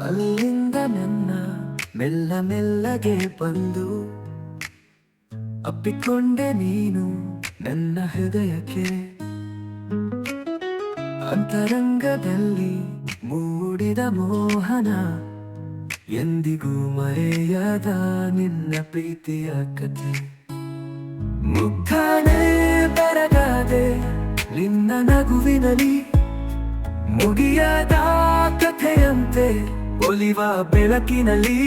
ಅಲ್ಲಿಂದ ನನ್ನ ಮೆಲ್ಲ ಮೆಲ್ಲಗೆ ಬಂದು ಅಪ್ಪಿಕೊಂಡೆ ನೀನು ನನ್ನ ಹೃದಯಕ್ಕೆ. ಅಂತರಂಗದಲ್ಲಿ ಮೂಡಿದ ಮೋಹನ, ಎಂದಿಗೂ ಮರೆಯದ ನಿನ್ನ ಪ್ರೀತಿಯ ಕಥೆ. ಮುಗ್ಧನೇ ಬೆರಗಾದೆ ನಿನ್ನ ನಗುವಿನಲ್ಲಿ, ಮುಗಿಯದ ಕಥೆಯಂತೆ ಒಲಿವ ಬೆಳಕಿನಲ್ಲಿ.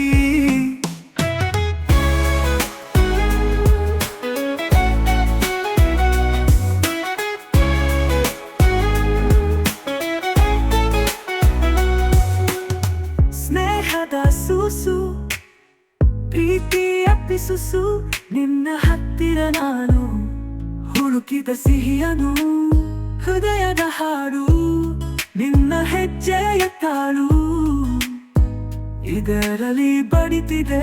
ಸ್ನೇಹದ ಸೂಸು, ಪ್ರೀತಿಯ ಪಿಸುಸು, ನಿನ್ನ ಹತ್ತಿರ ನಾನು ಹುಡುಕಿದ ಸಿಹಿಯನು. ಹೃದಯದ ಹಾಡು, ನಿನ್ನ ಹೆಜ್ಜೆಯ ತಾಳು, ಇದರಲ್ಲಿ ಬಡಿತಿದೆ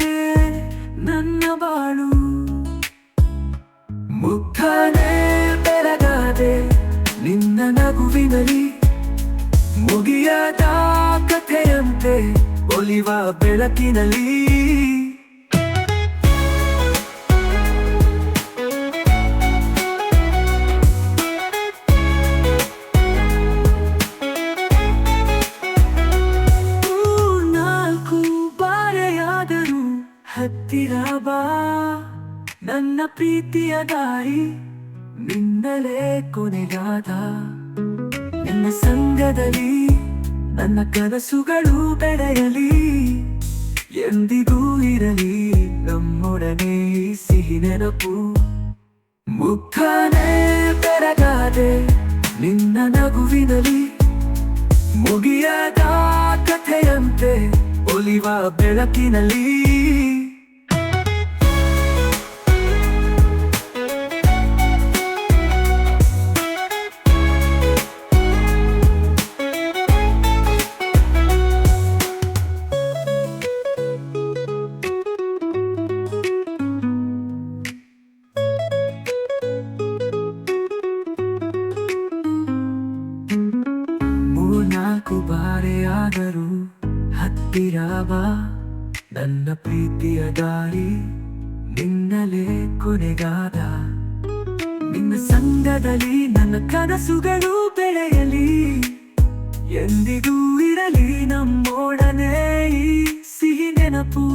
ನನ್ನ ಬಾಳು. ಮುಗ್ಧನೇ ಬೆರಗಾದೆ ನಿನ್ನ ನಗುವಿನಲ್ಲಿ, ಮುಗಿಯದ ಕಥೆಯಂತೆ ಒಲಿವ ಬೆಳಕಿನಲ್ಲಿ. ಹತ್ತಿರ ಬಾ ನನ್ನ ಪ್ರೀತಿಯ ದಾರಿ, ನಿನ್ನಲೇ ಕೊನೆಗಾದ. ನಿನ್ನ ಸಂಗದಲ್ಲಿ ನನ್ನ ಕನಸುಗಳು ಬೆಳೆಯಲಿ, ಎಂದಿಗೂ ಇರಲಿ ನಮ್ಮೊಡನೆ ಈ ಸಿಹಿ ನೆನಪು. ಮುಗ್ಧನೇ ಬೆರಗಾದೆ ನಿನ್ನ ನಗುವಿನಲ್ಲಿ, ಮುಗಿಯದ ಕಥೆಯಂತೆ ಒಲಿವ ಬೆಳಕಿನಲ್ಲಿ. ನಾಲ್ಕು ಬಾರಿ ಆದರೂ ಹತ್ತಿರ ಬಾ ನನ್ನ ಪ್ರೀತಿಯ ದಾರಿ, ನಿನ್ನಲೇ ಕೊನೆಗಾದ. ನಿನ್ನ ಸಂಗದಲ್ಲಿ ನನ್ನ ಕನಸುಗಳು ಬೆಳೆಯಲಿ, ಎಂದಿಗೂ ಇರಲಿ ನಮ್ಮೊಡನೆ ಈ ಸಿಹಿ ನೆನಪು.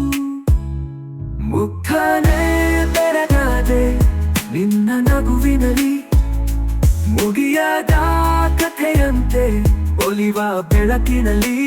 ಮುಗ್ಧನೇ ಬೆರಗಾದೆ ನಿನ್ನ ನಗುವಿನಲ್ಲಿ, ಮುಗಿಯದ ಕಥೆಯಂತೆ ಒಲಿವ ಬೆಳಕಿನಲ್ಲಿ.